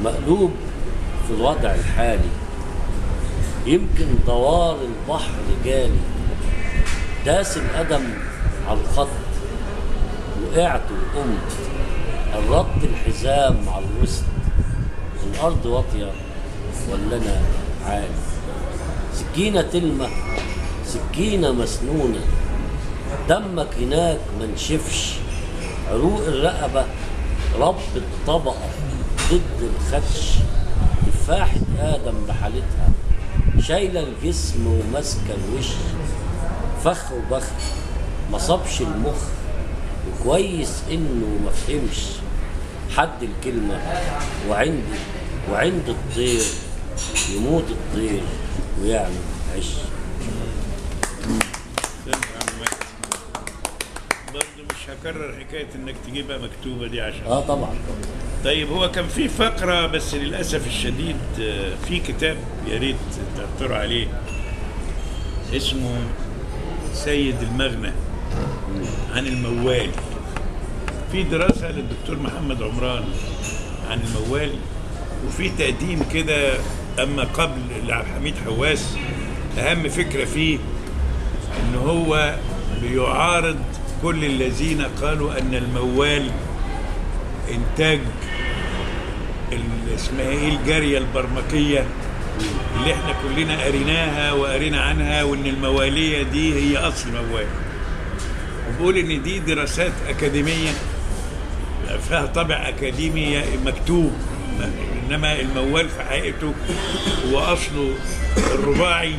مقلوب في الوضع الحالي، يمكن دوار البحر جالي، داس القدم على الخط، وقعت وقمت، قربت الحزام على الوسط، الأرض واطية ولا أنا عالي، سكينة تلمة، سكينة مسنونة، دمك هناك منشفش، عروق الرقبة رب الطبقة ضد الخدش، تفاحة آدم بحالتها شايلة الجسم وماسكة الوش، فخ وبخ مصابش المخ، وكويس إنه مفهمش حد الكلمة، وعند الطير يموت الطير ويعمل عش. برضه مش هكرر حكاية انك تجيبها مكتوبة دي عشان طبعا. طيب هو كان في فقرة بس للأسف الشديد في كتاب يا ريت تقروا عليه اسمه سيد المغنى عن الموال. في دراسة للدكتور محمد عمران عن الموال، وفي تقديم كده أما قبل لعبد الحميد حواس. أهم فكرة فيه إن هو بيعارض كل الذين قالوا أن الموال إنتاج اسمها إيه الجارية البرمكية اللي إحنا كلنا قريناها وقرينا عنها، وإن الموالية دي هي أصل موال. وبقول إن دي دراسات أكاديمية فيها طابع أكاديمي مكتوب، إنما الموال في حقيقته هو أصله الرباعي،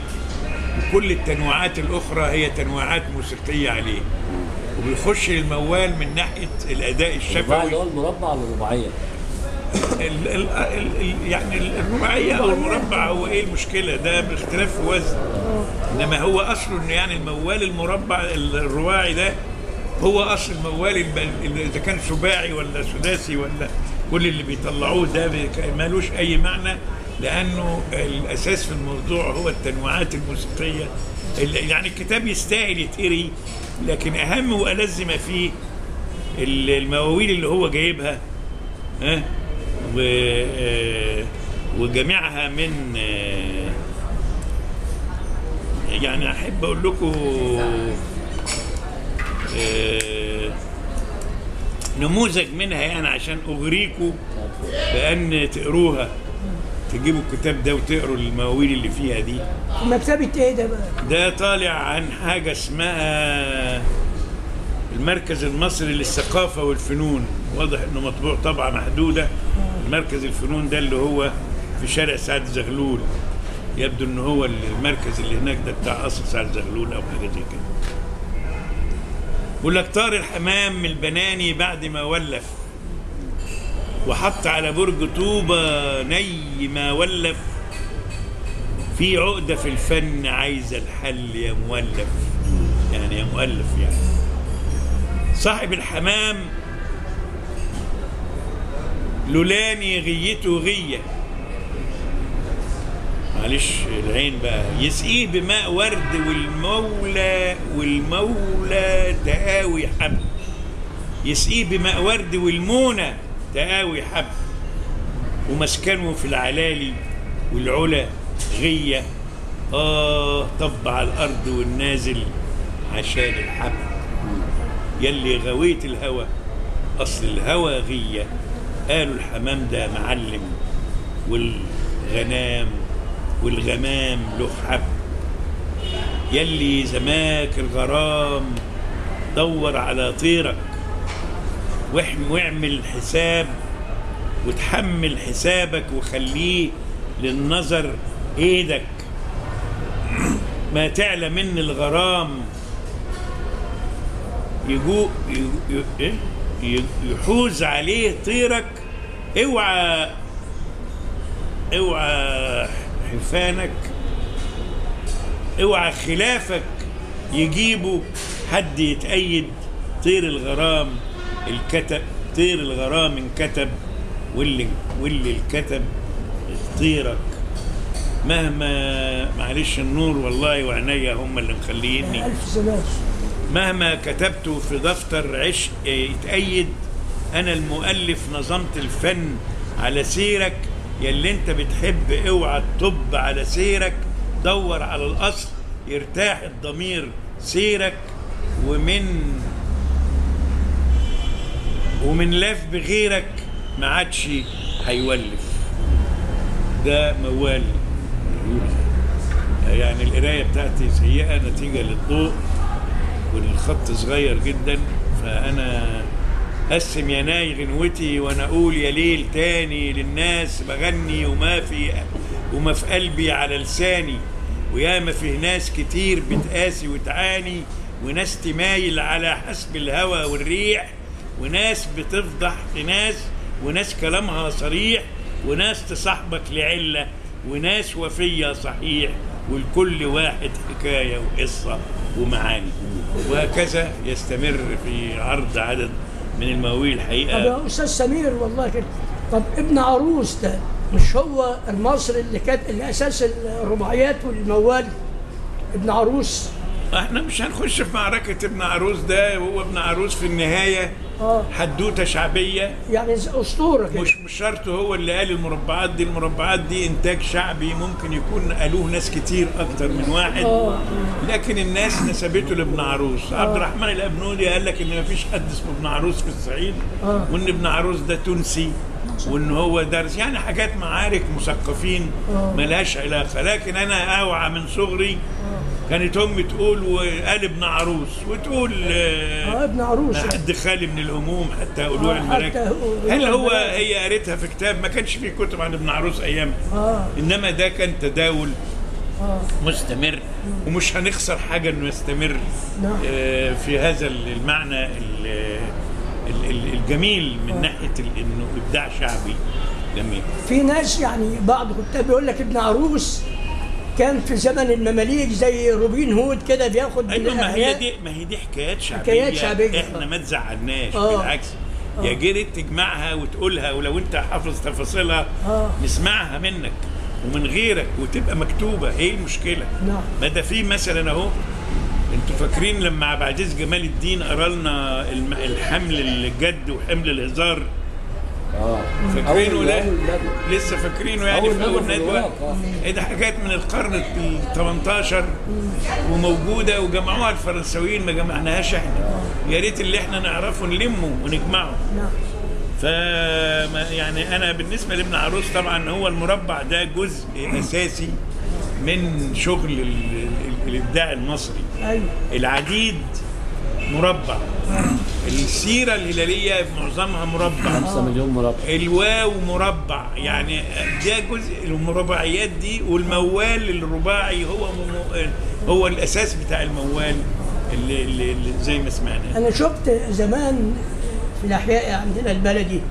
وكل التنوعات الأخرى هي تنوعات موسيقية عليه، وبيخش الموال من ناحية الأداء الشفوي. الرباعي اللي هو المربع ولا الرباعية؟ يعني الرباعية أو المربع هو إيه المشكلة؟ ده باختلاف في وزن، إنما هو أصله إن يعني الموال المربع الرباعي ده هو أصل الموال إذا كان سباعي ولا سداسي ولا كل اللي بيطلعوه ده مالوش أي معنى، لأنه الأساس في الموضوع هو التنوعات الموسيقية. يعني الكتاب يستاهل يتقري، لكن أهم وألذ ما فيه المواويل اللي هو جايبها وجميعها من يعني أحب أقول لكم نموذج منها يعني عشان أغريكم بأن تقروها، تجيبوا الكتاب ده وتقروا المواويل اللي فيها دي. مكتبة ايه ده بقى؟ ده طالع عن حاجة اسمها المركز المصري للثقافة والفنون، واضح انه مطبوع طبعة محدودة. المركز الفنون ده اللي هو في شارع سعد زغلول، يبدو ان هو المركز اللي هناك ده بتاع قصر سعد زغلول او حاجة زي كده. بيقول لك طار الحمام من البناني بعد ما ولف، وحط على برج طوبة ني ما ولف، في عقدة في الفن عايزة الحل يا مولف، يعني يا مؤلف يعني. صاحب الحمام لولاني غيته غية، معلش العين بقى، يسقيه بماء ورد والمولى تقاوي حب، يسقيه بماء ورد والمونة تقاوي حب، ومسكنه في العلالي والعلا غية، طب على الأرض والنازل عشان الحب، يلي غويت الهوى أصل الهوى غية، قالوا الحمام ده معلم والغمام له حب، يلي زماك الغرام دور على طيرك واعمل حساب وتحمل حسابك وخليه للنظر ايدك، ما تعلى من الغرام يحوز عليه طيرك، اوعى حفانك، اوعى خلافك يجيبوا حد يتأيد، طير الغرام الكتب، طير الغرام انكتب واللي الكتب طيرك، مهما معلش النور والله وعينيا هم اللي مخليني، ألف سلام. مهما كتبته في دفتر عشق يتأيد، انا المؤلف نظمت الفن على سيرك، يلي انت بتحب اوعى تطب على سيرك، دور على الاصل يرتاح الضمير سيرك، ومن لاف بغيرك ما عادش هيولف. ده موال. يعني القرايه بتاعتي سيئه نتيجه للضوء والخط صغير جدا، فانا قسم يا ناي غنوتي وانا اقول يا ليل تاني للناس بغني، وما في قلبي على لساني، وياما فيه ناس كتير بتقاسي وتعاني، وناس تمايل على حسب الهوى والريح، وناس بتفضح في ناس، وناس كلامها صريح، وناس تصاحبك لعلة، وناس وفية صحيح، ولكل واحد حكاية وقصة ومعاني. وهكذا يستمر في عرض عدد من المواويل الحقيقة. طب يا أستاذ سمير والله كده، طب ابن عروس ده مش هو المصري اللي أساس الرباعيات والموال؟ ابن عروس احنا مش هنخش في معركة ابن عروس ده، هو ابن عروس في النهاية حدوتة شعبية، يعني أسطورة كده. مش شرط هو اللي قال المربعات دي. المربعات دي إنتاج شعبي، ممكن يكون قالوه ناس كتير أكتر من واحد، لكن الناس نسبته لابن عروس. عبد الرحمن الأبنودي قال لك إن مفيش حد اسمه ابن عروس في الصعيد، وإن ابن عروس ده تونسي، وإن هو درس يعني حاجات معارك مثقفين ملهاش علاقة. لكن أنا أوعى من صغري كانت امي تقول وقال ابن عروس، وتقول ابن عروس حد خالي من الهموم، حتى قلوع المراكب. هل هي قريتها في كتاب؟ ما كانش في كتب عن ابن عروس ايام، انما ده كان تداول مستمر، ومش هنخسر حاجه انه يستمر في هذا المعنى الجميل من ناحيه انه ابداع شعبي جميل. في ناس يعني بعض كتاب بيقول لك ابن عروس كان في زمن المماليك زي روبين هود كده بياخد. ايوه، ما هي دي حكايات شعبيه. احنا ما تزعلناش، بالعكس يا جريت تجمعها وتقولها، ولو انت حافظ تفاصيلها نسمعها منك ومن غيرك وتبقى مكتوبه. ايه المشكله؟ ما ده في مثلا اهو، انتوا فاكرين لما عبد العزيز جمال الدين قرا لنا الحمل الجد وحمل الهزار؟ فاكرينه ده؟ لسه فاكرينه يعني في اول ندوه. ايه ده حاجات من القرن ال 18 وموجوده، وجمعوها الفرنساويين، ما جمعناهاش احنا. يا ريت اللي احنا نعرفه نلمه ونجمعه. يعني انا بالنسبه لابن عروس طبعا هو المربع ده جزء اساسي من شغل الابداع المصري. العديد مربع، السيرة الهلالية معظمها مربع، 5 مليون مربع، الواو مربع، يعني ده جزء المربعيات دي. والموال الرباعي هو الأساس بتاع الموال اللي زي ما سمعنا. أنا شفت زمان في الأحياء عندنا البلدي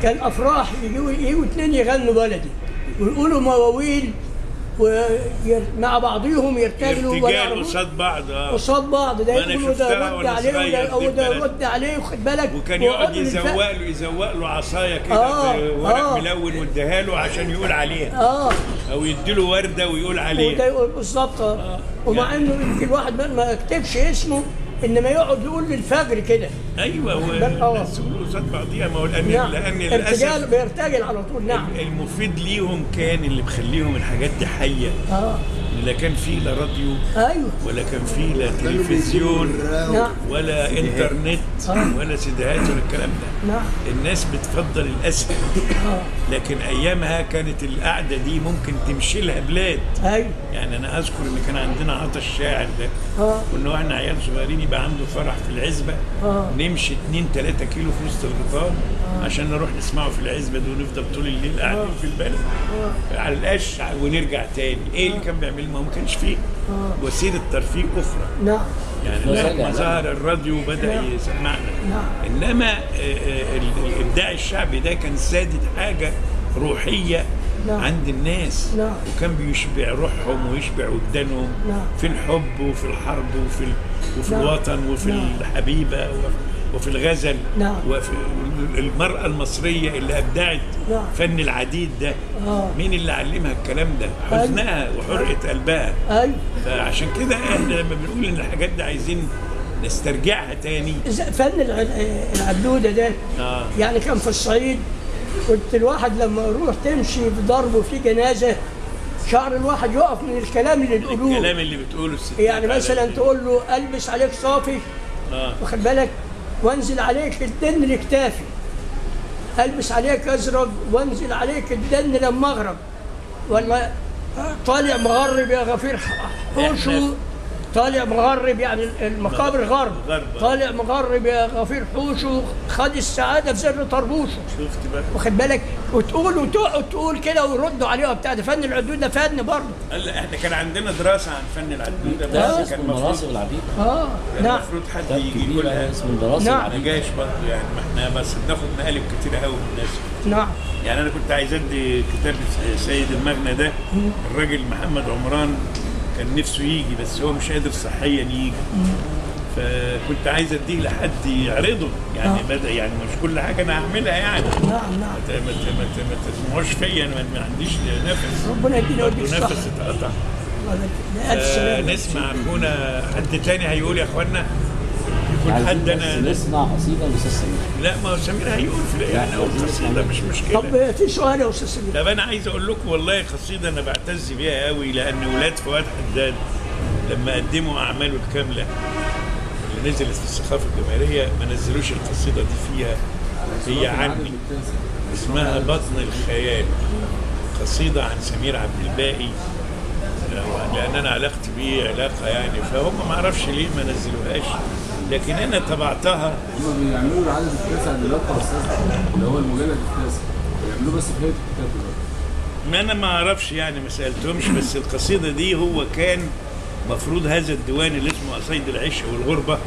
كان أفراح يجوا 2 يغنوا بلدي ويقولوا مواويل ومع بعضهم يرتجلوا ارتجال قصاد بعض قصاد بعض، ده يقولوا ده رد عليه وده رد عليه، واخد بالك. وكان يقعد يزوق له عصايه كده بورق ملون واديها له عشان يقول عليها، او يديله ورده ويقول عليها. وده يقول بالظبط. ومع انه يمكن الواحد ما يكتبش اسمه، انما يقعد يقول للفجر كده. ايوه، والناس يقولوا قصاد بعضيها. ما هو لان للاسف بيرتجل على طول. المفيد ليهم كان اللي مخليهم الحاجات دي حيه. لا كان فيه لا راديو، ولا كان فيه لا تلفزيون، ولا انترنت، ولا سيديهات ولا الكلام ده. الناس بتفضل الاسهل. لكن ايامها كانت القعده دي ممكن تمشي لها بلاد. يعني انا اذكر ان كان عندنا عطا الشاعر ده، كنا واحنا عيال صغيرين يبقى عنده فرح في العزبه، نمشي 2-3 كيلو في وسط الغيطان عشان نروح نسمعه في العزبه دي، ونفضل طول الليل قاعدين في البلد على القش ونرجع تاني. ايه اللي كان بيعمل؟ ما كانش فيه وسيله ترفيه اخرى. يعني لما ظهر الراديو بدا يسمعنا. انما الابداع الشعبي ده كان سادد حاجه روحيه عند الناس، وكان بيشبع روحهم ويشبع وجدانهم في الحب وفي الحرب وفي الوطن وفي الحبيبه وفي الغزل وفي المرأة المصرية اللي أبدعت فن العديد ده. مين اللي علمها الكلام ده؟ حزنها وحرقة قلبها. فعشان كده احنا لما بنقول ان الحاجات دي عايزين نسترجعها تاني. فن العدودة ده يعني كان في الصعيد، كنت الواحد لما يروح تمشي في ضرب وفي جنازة شعر الواحد يقف من الكلام اللي بيقولوه. الكلام اللي بتقوله الست يعني مثلا تقول له البس عليك صافي، واخد بالك، وانزل عليك الدن لكتافي، البس عليك ازرق وانزل عليك الدن لما اغرب، ولا طالع مغرب يا غفير حوشه، طالع مغرب يعني المقابر غرب، طالع مغرب يا غفير حوشه، خد السعاده في زر طربوشه. شفت بقى، واخد بالك، وتقول وتقعد تقول كده ويردوا عليها بتاع ده. فن العدود ده فن برضه. لا احنا كان عندنا دراسه عن فن العدوده، ده اسمه المراسم العبيد. نعم، المفروض حد يجي يقولها. اسمه المراسم العبيد. ما جاش برضه يعني، ما احنا بس بناخد مقالب كتير قوي من الناس. نعم. يعني انا كنت عايز ادي كتاب سيد المغنى ده، الراجل محمد عمران كان نفسه يجي بس هو مش قادر صحيا يجي، فكنت عايز اديه لحد يعرضه يعني. بدأ يعني مش كل حاجه انا هعملها يعني. نعم. ما تسمعوش فيا، انا ما عنديش نفس، ربنا يدينا ويديك الصحة. نفس اتقطع. نسمع اخونا حد تاني هيقول يا اخوانا، يكون حد انا نسمع قصيده الاستاذ سمير. لا ما هو سمير هيقول في الاخر او قصيده مش مشكله. طب في سؤال يا استاذ سمير. طب انا عايز اقول لكم والله قصيده انا بعتز بيها قوي، لان ولاد فؤاد حداد لما قدموا اعماله الكامله اللي نزلت في الثقافه الجماهيريه ما نزلوش القصيده دي فيها. هي عني، اسمها بطن الخيال، قصيده عن سمير عبد الباقي، لان انا علاقتي بيه علاقه يعني، فهم ما اعرفش ليه ما نزلوهاش، لكن انا طبعتها. هم بيعملوا العدد التاسع دلوقتي يا استاذ، اللي هو المجلد التاسع، بيعملوه بس في هيئه الكتاب دلوقتي. ما انا ما اعرفش يعني، ما سالتهمش، بس القصيده دي هو كان مفروض هذا الديوان اللي اسمه قصايد العشق والغربه